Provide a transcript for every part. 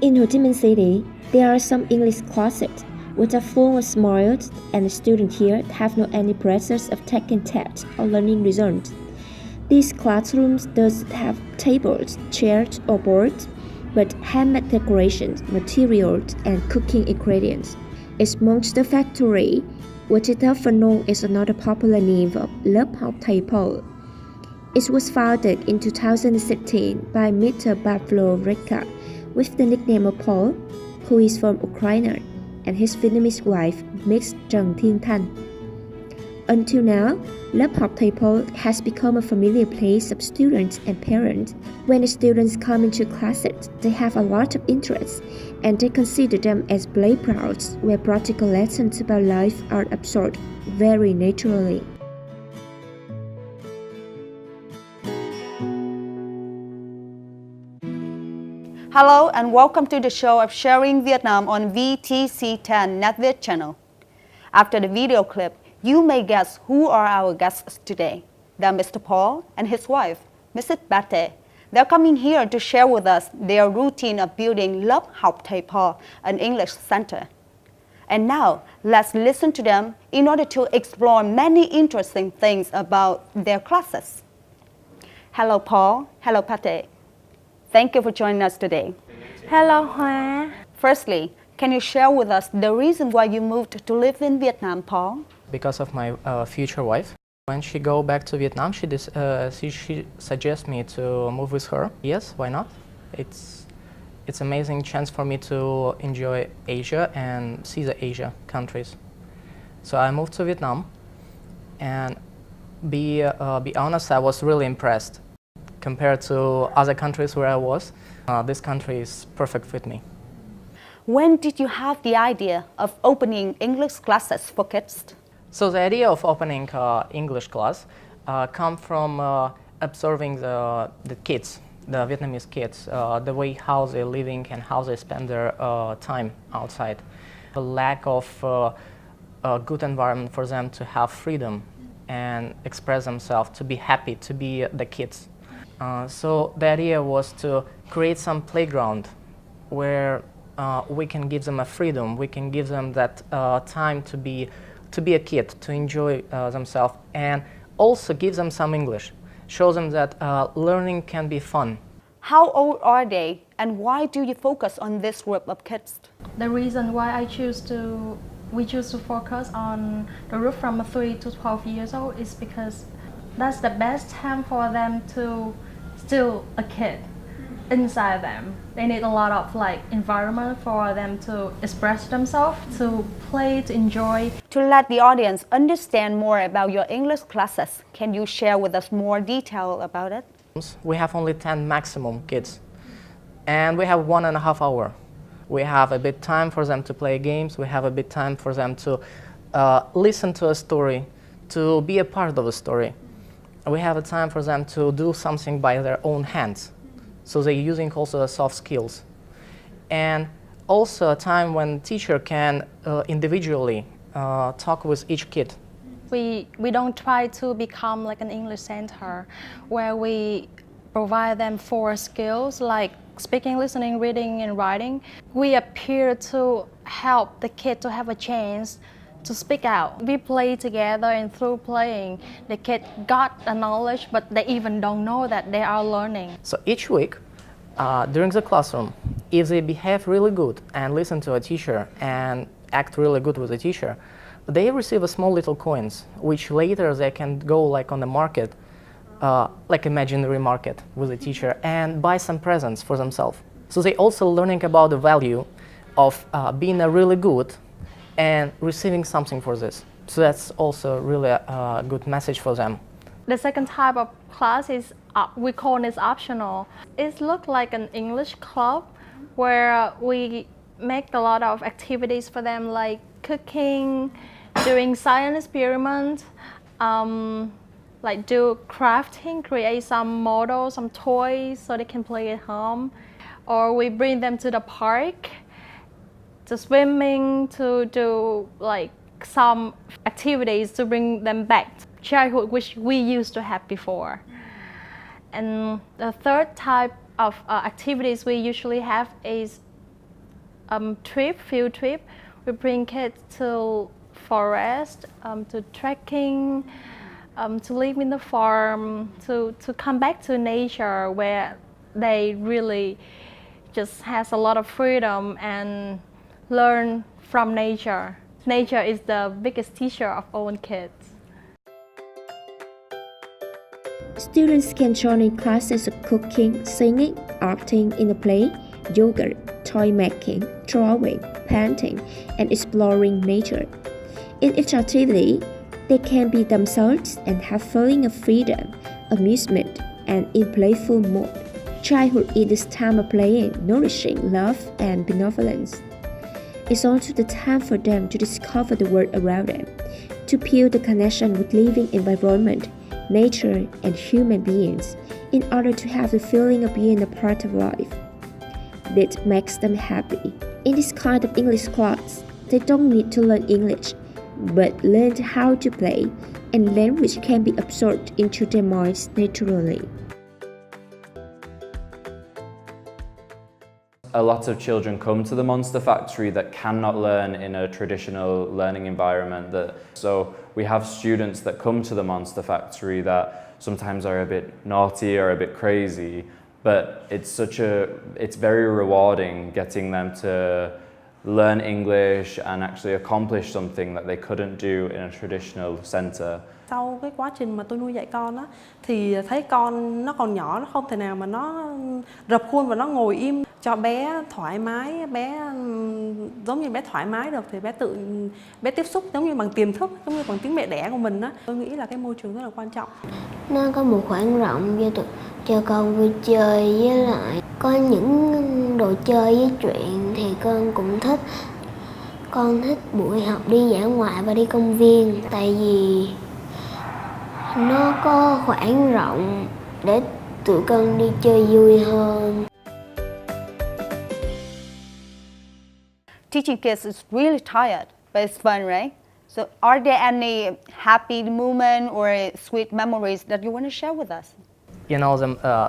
In Ho Chi Minh City, there are some English classes which are full of smiles, and the students here have no any pressures of taking tests or learning results. These classrooms doesn't have tables, chairs, or boards, but handmade decorations, materials, and cooking ingredients. It's Monster Factory, which is often known as another popular name of Lớp học Thầy Y. It was founded in 2016 by Mr. Pavlo Reka with the nickname of Paul, who is from Ukraine, and his Vietnamese wife, Miss Trần Thiên Thanh. Until now, Lớp học Thầy Y has become a familiar place of students and parents. When the students come into classes, they have a lot of interest, and they consider them as playgrounds where practical lessons about life are absorbed very naturally. Hello and welcome to the show of Sharing Vietnam on VTC10 Netviet channel. After the video clip, you may guess who are our guests today. They're Mr. Paul and his wife, Mrs. Bate. They're coming here to share with us their routine of building Lớp học Thầy Y, an English center. And now, let's listen to them in order to explore many interesting things about their classes. Hello Paul, hello Pate. Thank you for joining us today. Hello Hoa. Firstly, can you share with us the reason why you moved to live in Vietnam, Paul? Because of my future wife. When she go back to Vietnam, she suggests me to move with her. Yes, why not? It's amazing chance for me to enjoy Asia and see the Asia countries. So I moved to Vietnam, and be honest, I was really impressed. Compared to other countries where I was, this country is perfect with me. When did you have the idea of opening English classes for kids? So the idea of opening English class come from observing the kids, the Vietnamese kids, the way how they're living and how they spend their time outside. The lack of a good environment for them to have freedom and express themselves, to be happy, to be the kids. So the idea was to create some playground where we can give them a freedom, we can give them that time to be a kid, to enjoy themselves, and also give them some English, show them that learning can be fun. How old are they, and why do you focus on this group of kids? The reason why we choose to focus on the group from 3 to 12 years old is because that's the best time for them to still a kid inside them. They need a lot of environment for them to express themselves, to play, to enjoy. To let the audience understand more about your English classes, can you share with us more detail about it? We have only 10 maximum kids, and we have 1.5 hours. We have a bit time for them to play games, we have a bit time for them to listen to a story, to be a part of a story. We have a time for them to do something by their own hands. So they're using also the soft skills. And also a time when teacher can individually talk with each kid. We don't try to become like an English center where we provide them 4 skills like speaking, listening, reading, and writing. We appear to help the kid to have a chance to speak out. We play together, and through playing, the kid got the knowledge, but they even don't know that they are learning. So each week, during the classroom, if they behave really good and listen to a teacher and act really good with the teacher, they receive a small little coins, which later they can go like on the market, like imaginary market with the teacher, and buy some presents for themselves. So they also learning about the value of being a really good and receiving something for this. So that's also really a good message for them. The second type of class is, we call it optional. It looks like an English club where we make a lot of activities for them like cooking, doing science experiments, like do crafting, create some models, some toys so they can play at home. Or we bring them to the park, to swimming, to do like some activities to bring them back to childhood, which we used to have before. And the third type of activities we usually have is field trip. We bring kids to forest, to trekking, to live in the farm, to come back to nature where they really just has a lot of freedom and learn from nature. Nature is the biggest teacher of all kids. Students can join in classes of cooking, singing, acting in a play, yoga, toy making, drawing, painting, and exploring nature. In each activity, they can be themselves and have feeling of freedom, amusement, and in playful mood. Childhood is this time of playing, nourishing love and benevolence. It's also the time for them to discover the world around them, to build the connection with living environment, nature, and human beings in order to have the feeling of being a part of life. That makes them happy. In this kind of English class, they don't need to learn English, but learn how to play, and language can be absorbed into their minds naturally. A lot of children come to the Monster Factory that cannot learn in a traditional learning environment. So we have students that come to the Monster Factory that sometimes are a bit naughty or a bit crazy, but it's very rewarding getting them to learn English and actually accomplish something that they couldn't do in a traditional center. Sau cái quá trình mà tôi nuôi dạy con á, thì thấy con nó còn nhỏ, nó không thể nào mà nó rập khuôn và nó ngồi im. Cho bé thoải mái, bé giống như bé thoải mái được thì bé tiếp xúc giống như bằng tiềm thức, giống như bằng tiếng mẹ đẻ của mình á. Tôi nghĩ là cái môi trường rất là quan trọng. Nó có một khoảng rộng cho con vui chơi, với lại có những đồ chơi với truyện thì con cũng thích. Con thích buổi học đi dã ngoại và đi công viên, tại vì nó có khoảng rộng để tụi con đi chơi vui hơn. Teaching kids is really tired, but it's fun, right? So are there any happy moments or sweet memories that you want to share with us? You know,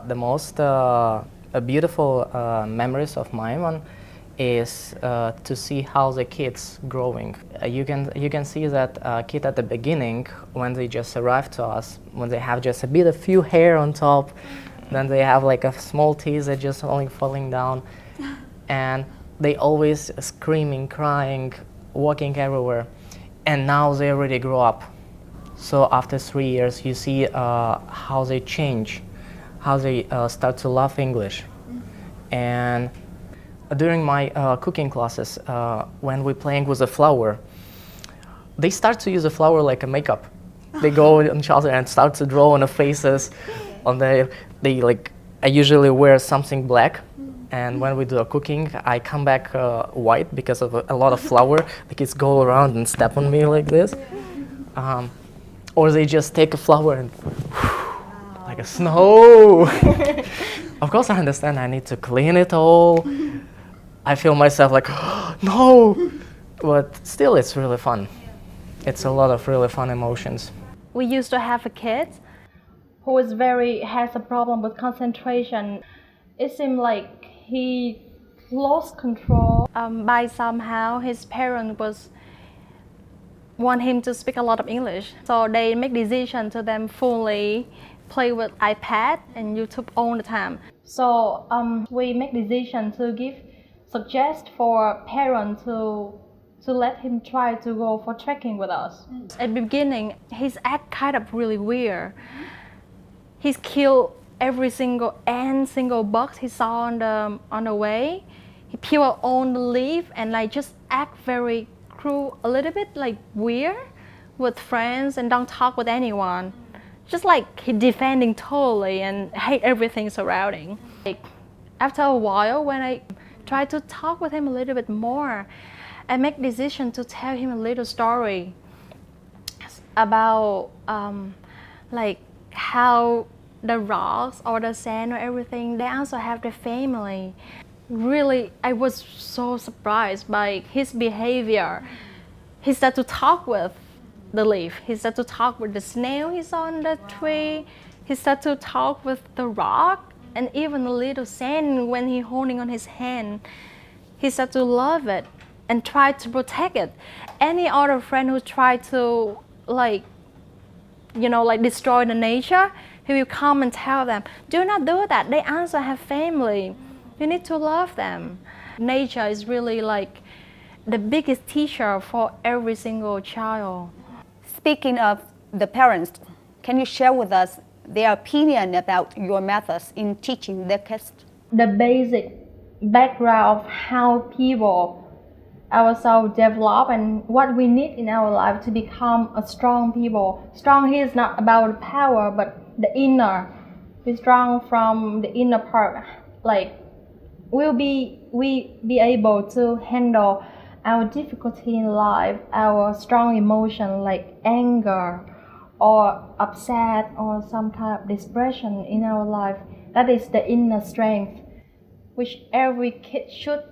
the most beautiful memories of my one is to see how the kids growing. You can see that kid at the beginning, when they just arrive to us, when they have just a few hair on top, then they have like a small teeth that just only falling down, and they always screaming, crying, walking everywhere, and now they already grow up. So after 3 years, you see how they change, how they start to love English. And during my cooking classes, when we're playing with the flour, they start to use the flour like a makeup. They go on each other and start to draw on the faces. I usually wear something black, and when we do a cooking, I come back white because of a lot of flour. The kids go around and step on me like this. Or they just take a flour and like a snow. Of course, I understand I need to clean it all. I feel myself like, no, but still it's really fun. It's a lot of really fun emotions. We used to have a kid who has a problem with concentration. It seemed like he lost control. By somehow his parents want him to speak a lot of English. So they make decision to them fully play with iPad and YouTube all the time. So we make decision to suggest for parents to let him try to go for trekking with us. At the beginning, his act kind of really weird. He's killed every single bug he saw on the way. He peeled on the leaf and just act very cruel, a little bit weird with friends and don't talk with anyone. Just he defending totally and hate everything surrounding. After a while, when I try to talk with him a little bit more, I make decision to tell him a little story about how the rocks or the sand or everything, they also have their family. Really, I was so surprised by his behavior. He started to talk with the leaf. He started to talk with the snail he's on the tree. He started to talk with the rock and even the little sand when he holding on his hand. He said to love it and try to protect it. Any other friend who try to like destroy the nature, he will come and tell them, do not do that. They also have family. You need to love them. Nature is really like the biggest teacher for every single child. Speaking of the parents, can you share with us their opinion about your methods in teaching their kids? The basic background of how people ourselves develop and what we need in our life to become a strong people. Strong here is not about power, but the inner. Be strong from the inner part. Like we be able to handle our difficulty in life, our strong emotion like anger or upset or some kind of depression in our life. That is the inner strength, which every kid should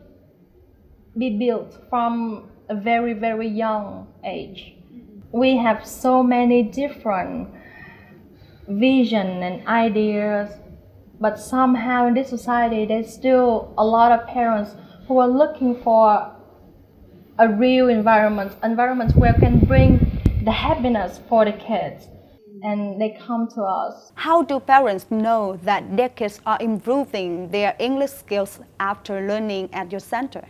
be built from a very, very young age. We have so many different visions and ideas, but somehow in this society there's still a lot of parents who are looking for a real environment where can bring the happiness for the kids, and they come to us. How do parents know that their kids are improving their English skills after learning at your center?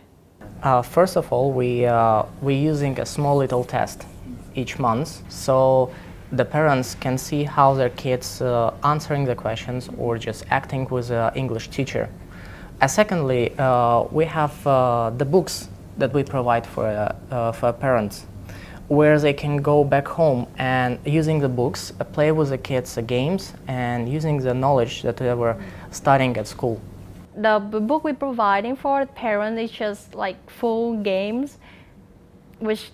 First of all, we're using a small little test each month, so the parents can see how their kids answering the questions or just acting with an English teacher. Secondly, we have the books that we provide for parents, where they can go back home and using the books, play with the kids games and using the knowledge that they were studying at school. The book we're providing for parents is just like full games, which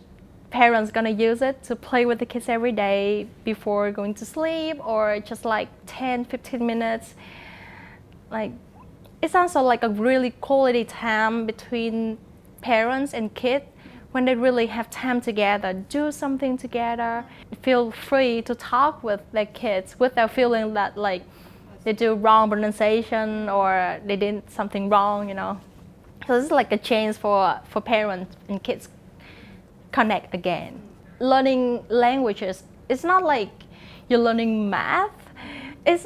parents gonna use it to play with the kids every day before going to sleep, or just like 10-15 minutes. Like it's also like a really quality time between parents and kids when they really have time together, do something together, feel free to talk with their kids without feeling that like they do wrong pronunciation or they did something wrong, So this is like a chance for parents and kids connect again. Learning languages, it's not like you're learning math. It's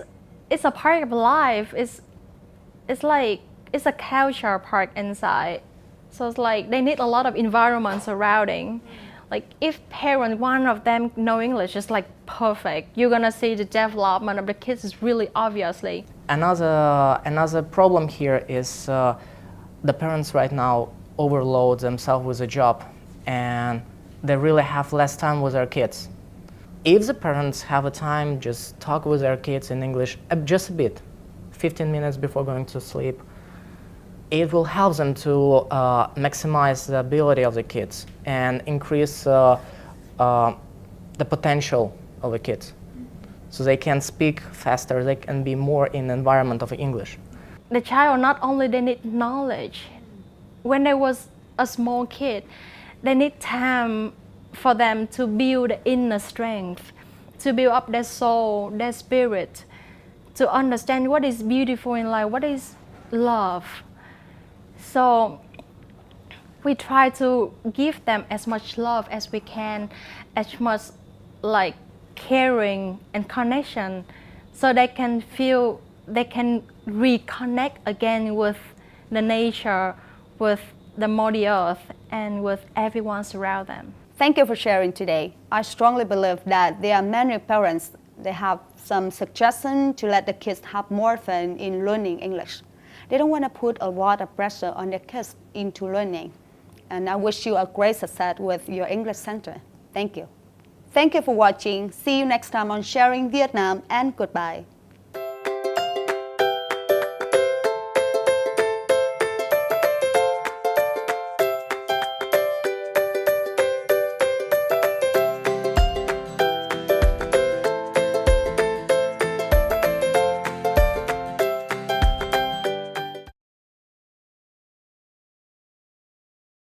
a part of life. It's like it's a culture part inside. So it's like they need a lot of environment surrounding. Like if parents, one of them know English, it's like perfect. You're gonna see the development of the kids is really obviously. Another problem here is the parents right now overload themselves with a job and they really have less time with their kids. If the parents have a time, just talk with their kids in English just a bit, 15 minutes before going to sleep, it will help them to maximize the ability of the kids and increase the potential of the kids. So they can speak faster, they can be more in the environment of English. The child not only they need knowledge. When they was a small kid, they need time for them to build the inner strength, to build up their soul, their spirit, to understand what is beautiful in life, what is love. So we try to give them as much love as we can, as much like caring and connection, so they can feel, they can reconnect again with the nature, with the Mother Earth, and with everyone around them. Thank you for sharing today. I strongly believe that there are many parents, they have some suggestion to let the kids have more fun in learning English. They don't want to put a lot of pressure on their kids into learning. And I wish you a great success with your English Center. Thank you. Thank you for watching. See you next time on Sharing Vietnam, and goodbye.